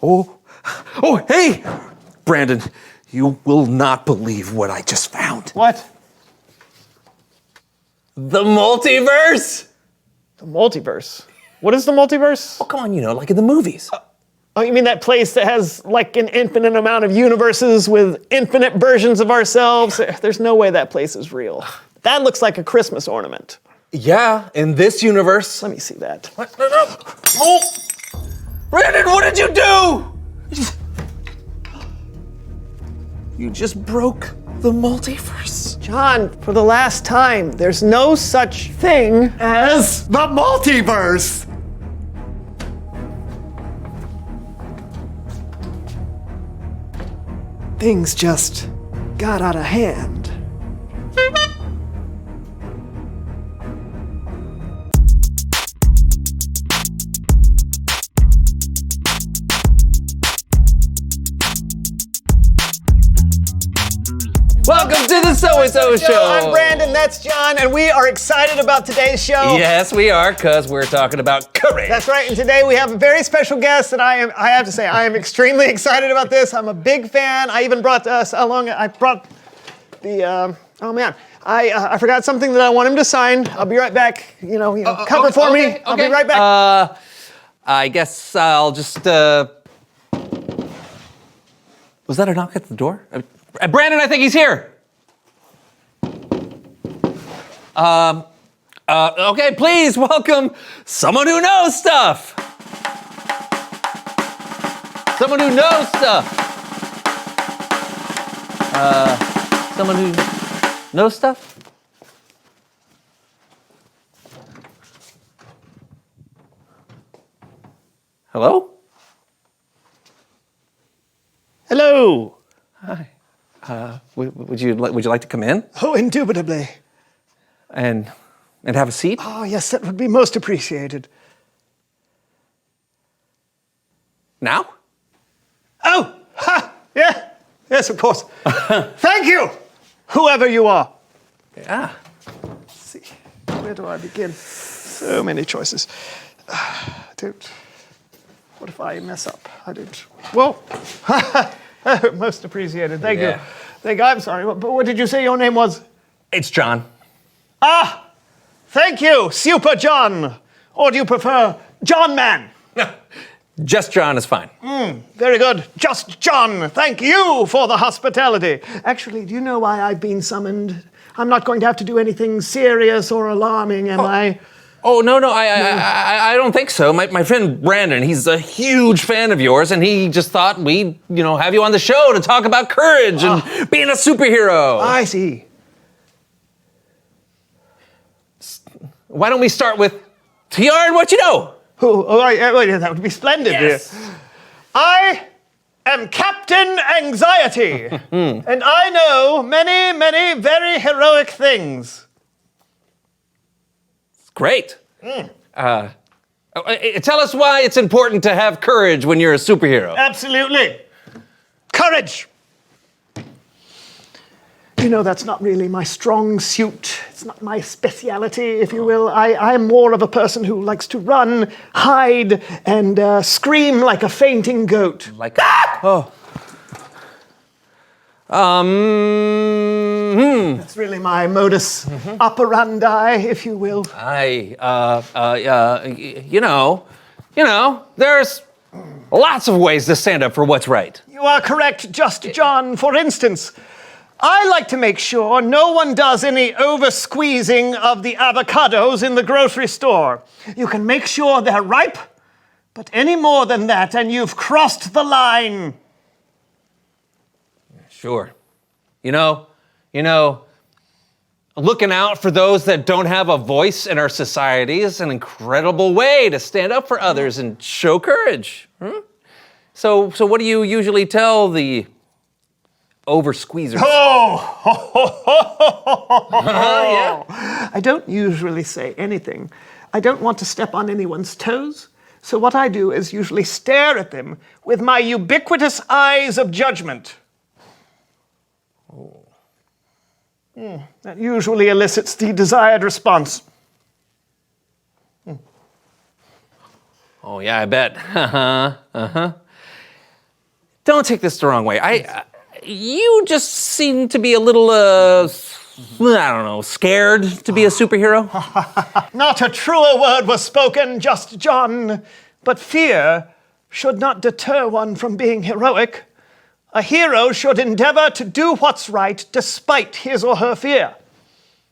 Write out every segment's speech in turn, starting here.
Oh, hey! Brandon, you will not believe what I just found. What? The multiverse! The multiverse? What is the multiverse? Oh, come on, like in the movies. Oh, you mean that place that has like an infinite amount of universes with infinite versions of ourselves? There's no way that place is real. That looks like a Christmas ornament. Yeah, in this universe. Let me see that. What? No. Oh! Brandon, what did you do? You just broke the multiverse. John, for the last time, there's no such thing As the multiverse! Things just got out of hand. Welcome to the So-and-So Show. I'm Brandon, that's John, and we are excited about today's show. Yes, we are, because we're talking about courage. That's right, and today we have a very special guest, and I have to say, I am extremely excited about this. I'm a big fan. I even brought I brought the, oh man, I forgot something that I want him to sign. I'll be right back. Cover for me. I'll be right back. I guess I'll just, was that a knock at the door? Brandon, I think he's here. Okay, please welcome someone who knows stuff. Someone who knows stuff. Someone who knows stuff? Hello? Hello. Hi. Would you like to come in Oh, indubitably. and have a seat? Oh, yes, that would be most appreciated. Now? Oh, ha, yeah, yes, of course. Thank you, whoever you are. Yeah. Let's see, where do I begin? So many choices. What if I mess up? I don't. Whoa. Most appreciated. Thank you. Thank you. I'm sorry, but what did you say your name was? It's John. Ah, thank you, Super John. Or do you prefer John Man? Just John is fine. Very good. Just John. Thank you for the hospitality. Actually, do you know why I've been summoned? I'm not going to have to do anything serious or alarming, am I? Oh, no, I don't think so. My friend Brandon, he's a huge fan of yours, and he just thought we'd, have you on the show to talk about courage and being a superhero. I see. Why don't we start with TR and what you know? That would be splendid. Yes. I am Captain Anxiety, and I know many, many very heroic things. Great. Tell us why it's important to have courage when you're a superhero. Absolutely. Courage. That's not really my strong suit. It's not my speciality, if you will. I am more of a person who likes to run, hide, and scream like a fainting goat. Like, oh. That's really my modus operandi, if you will. There's lots of ways to stand up for what's right. You are correct, Just John. For instance, I like to make sure no one does any over-squeezing of the avocados in the grocery store. You can make sure they're ripe, but any more than that and you've crossed the line. Sure. Looking out for those that don't have a voice in our society is an incredible way to stand up for others and show courage. So what do you usually tell the over-squeezers? Yeah. I don't usually say anything. I don't want to step on anyone's toes. So what I do is usually stare at them with my ubiquitous eyes of judgment. That usually elicits the desired response. Oh, yeah, I bet. Don't take this the wrong way. You just seem to be a little, I don't know, scared to be a superhero. Not a truer word was spoken, Just John. But fear should not deter one from being heroic. A hero should endeavor to do what's right despite his or her fear.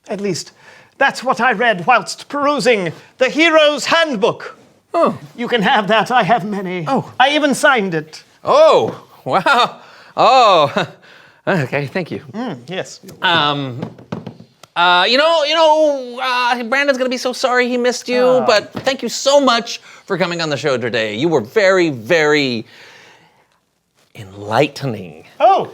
At least, that's what I read whilst perusing the Hero's Handbook. Oh. You can have that, I have many. Oh. I even signed it. Oh, wow. Oh, okay, thank you. Yes. Brandon's gonna be so sorry he missed you, but thank you so much for coming on the show today. You were very, very enlightening. Oh.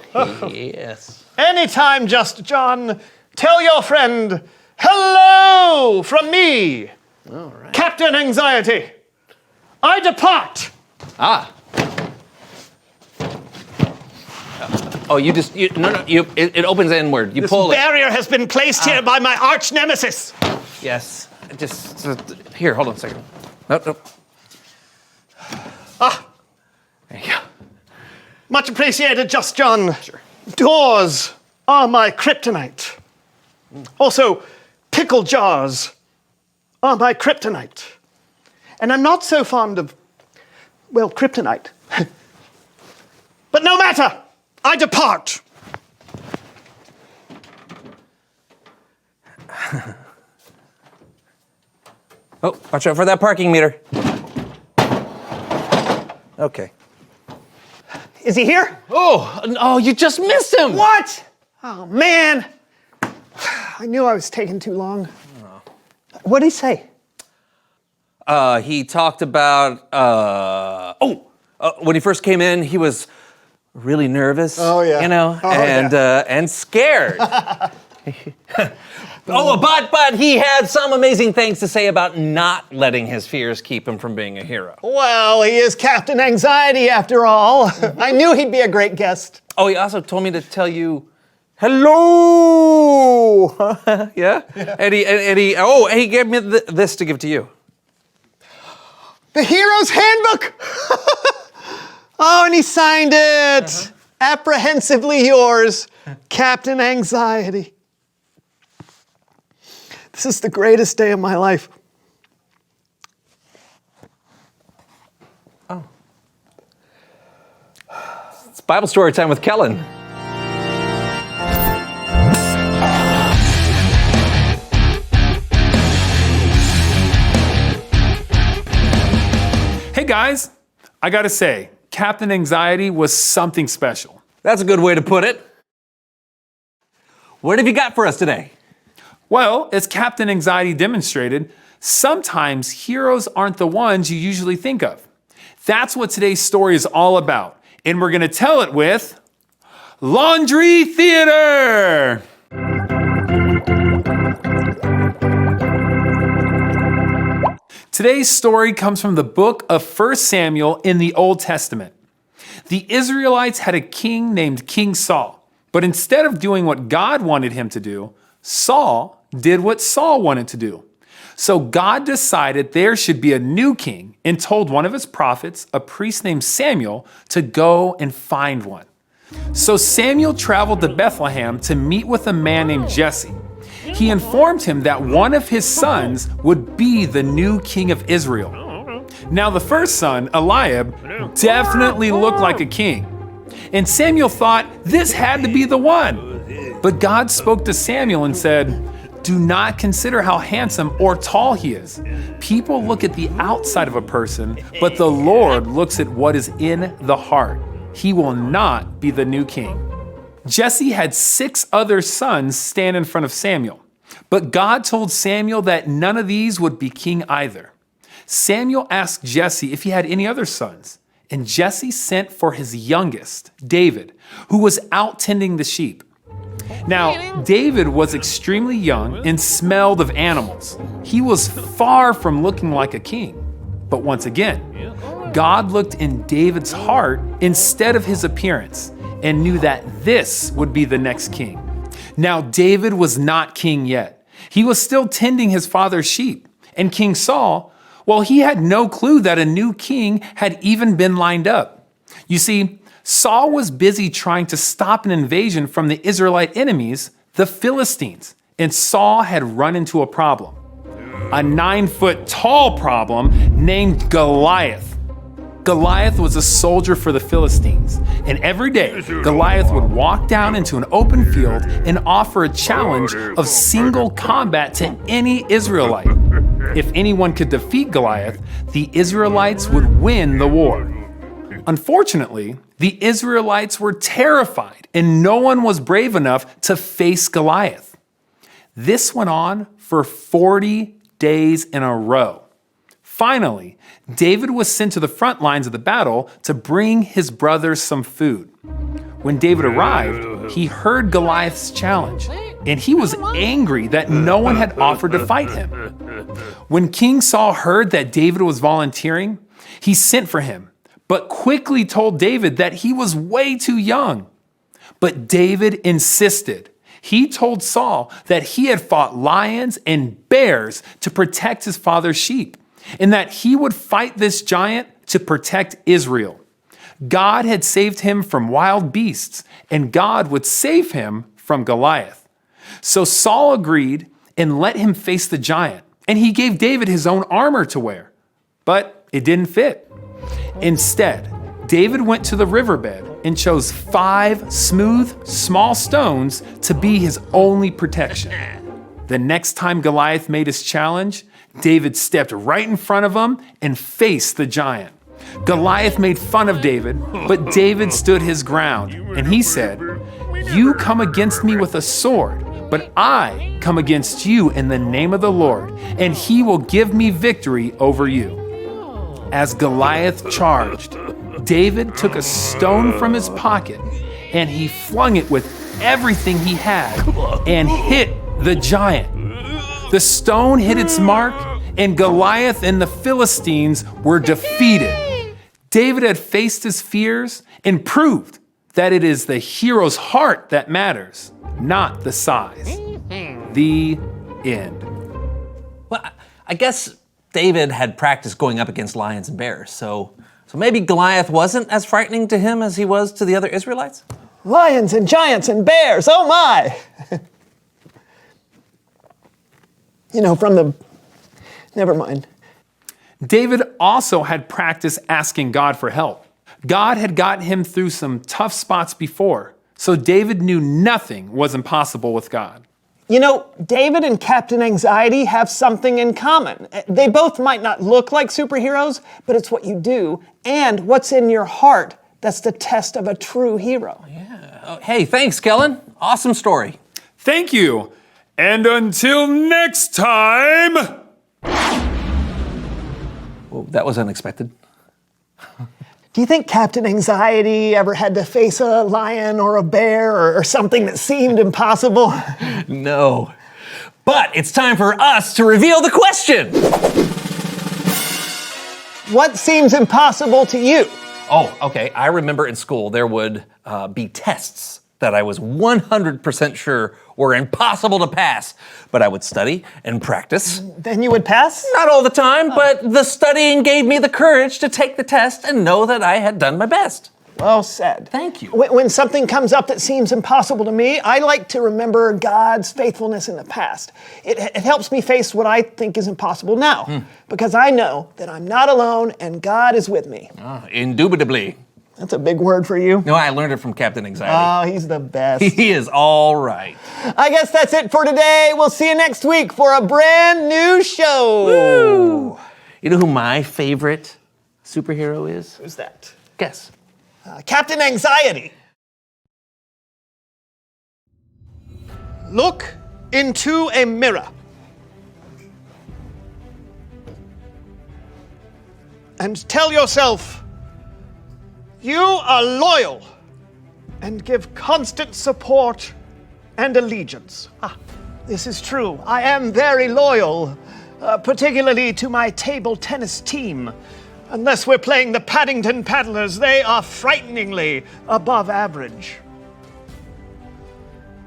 Yes. Anytime, Just John. Tell your friend, hello from me, All right. Captain Anxiety. I depart. Ah. Oh, it opens inward. You This pull it. barrier has been placed here by my arch nemesis. Yes. Here, hold on a second. Nope. Ah, There you go. much appreciated, Just John. Sure. Doors are my kryptonite. Also, pickle jars are my kryptonite. And I'm not so fond of, well, kryptonite. But no matter, I depart. Oh, watch out for that parking meter. Okay. Is he here? Oh, you just missed him. What? Oh, man. I knew I was taking too long. What did he say? He talked about, when he first came in, he was really nervous. Oh, yeah. You know, Oh, and scared. But he had some amazing things to say about not letting his fears keep him from being a hero. Well, he is Captain Anxiety after all. I knew he'd be a great guest. Oh, he also told me to tell you, hello. Yeah? And he gave me this to give to you. The Hero's Handbook! Oh, and he signed it. Apprehensively yours, Captain Anxiety. This is the greatest day of my life. Oh. It's Bible story time with Kellen. Hey guys, I gotta say, Captain Anxiety was something special. That's a good way to put it. What have you got for us today? Well, as Captain Anxiety demonstrated, sometimes heroes aren't the ones you usually think of. That's what today's story is all about, and we're gonna tell it with Laundry Theater! Today's story comes from the book of 1 Samuel in the Old Testament. The Israelites had a king named King Saul, but instead of doing what God wanted him to do, Saul did what Saul wanted to do. So God decided there should be a new king and told one of his prophets, a priest named Samuel, to go and find one. So Samuel traveled to Bethlehem to meet with a man named Jesse. He informed him that one of his sons would be the new king of Israel. Now the first son, Eliab, definitely looked like a king. And Samuel thought this had to be the one. But God spoke to Samuel and said, "Do not consider how handsome or tall he is. People look at the outside of a person, but the Lord looks at what is in the heart. He will not be the new king." Jesse had 6 other sons stand in front of Samuel, but God told Samuel that none of these would be king either. Samuel asked Jesse if he had any other sons, and Jesse sent for his youngest, David, who was out tending the sheep. Now, David was extremely young and smelled of animals. He was far from looking like a king. But once again, God looked in David's heart instead of his appearance and knew that this would be the next king. Now, David was not king yet. He was still tending his father's sheep. And King Saul, Well, he had no clue that a new king had even been lined up. You see, Saul was busy trying to stop an invasion from the Israelite enemies, the Philistines, and Saul had run into a problem. A 9-foot tall problem named Goliath. Goliath was a soldier for the Philistines, and every day Goliath would walk down into an open field and offer a challenge of single combat to any Israelite. If anyone could defeat Goliath, the Israelites would win the war. Unfortunately, the Israelites were terrified, and no one was brave enough to face Goliath. This went on for 40 days in a row. Finally, David was sent to the front lines of the battle to bring his brothers some food. When David arrived, he heard Goliath's challenge, and he was angry that no one had offered to fight him. When King Saul heard that David was volunteering, he sent for him, but quickly told David that he was way too young. But David insisted. He told Saul that he had fought lions and bears to protect his father's sheep, and that he would fight this giant to protect Israel. God had saved him from wild beasts, and God would save him from Goliath. So Saul agreed and let him face the giant, and he gave David his own armor to wear. But it didn't fit. Instead, David went to the riverbed and chose 5 smooth, small stones to be his only protection. The next time Goliath made his challenge, David stepped right in front of him and faced the giant. Goliath made fun of David, but David stood his ground, and he said, "You come against me with a sword, but I come against you in the name of the Lord, and he will give me victory over you." As Goliath charged, David took a stone from his pocket, and he flung it with everything he had and hit the giant. The stone hit its mark, and Goliath and the Philistines were defeated. David had faced his fears and proved that it is the hero's heart that matters, not the size. The end. Well, I guess David had practiced going up against lions and bears, so maybe Goliath wasn't as frightening to him as he was to the other Israelites? Lions and giants and bears, oh my! Never mind. David also had practiced asking God for help. God had gotten him through some tough spots before, so David knew nothing was impossible with God. David and Captain Anxiety have something in common. They both might not look like superheroes, but it's what you do and what's in your heart that's the test of a true hero. Yeah. Oh, hey, thanks, Kellen. Awesome story. Thank you. And until next time. Well, that was unexpected. Do you think Captain Anxiety ever had to face a lion or a bear or something that seemed impossible? No. But it's time for us to reveal the question. What seems impossible to you? Oh, okay. I remember in school there would be tests that I was 100% sure were impossible to pass, but I would study and practice. Then you would pass? Not all the time, but the studying gave me the courage to take the test and know that I had done my best. Well said. Thank you. When something comes up that seems impossible to me, I like to remember God's faithfulness in the past. It helps me face what I think is impossible now, because I know that I'm not alone and God is with me. Indubitably. That's a big word for you. No, I learned it from Captain Anxiety. Oh, he's the best. He is all right. I guess that's it for today. We'll see you next week for a brand new show. Woo! You know who my favorite superhero is? Who's that? Guess. Captain Anxiety. Look into a mirror. And tell yourself, you are loyal and give constant support and allegiance. This is true. I am very loyal, particularly to my table tennis team. Unless we're playing the Paddington Paddlers, they are frighteningly above average.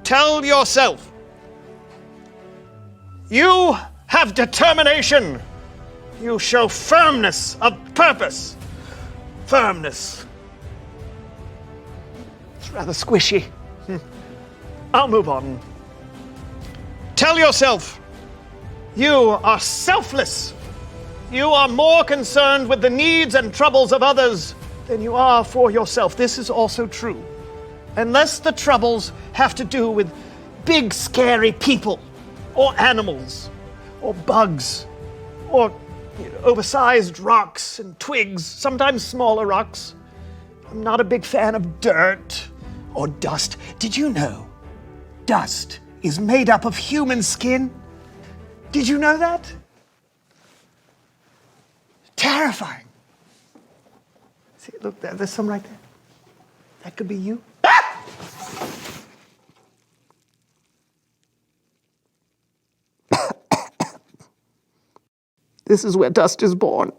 Tell yourself, you have determination You show firmness of purpose. Firmness. It's rather squishy. I'll move on. Tell yourself, you are selfless. You are more concerned with the needs and troubles of others than you are for yourself. This is also true. Unless the troubles have to do with big, scary people, or animals, or bugs, or oversized rocks and twigs, sometimes smaller rocks. I'm not a big fan of dirt or dust. Did you know dust is made up of human skin? Did you know that? Terrifying. See, look, there's some right there. That could be you. This is where dust is born.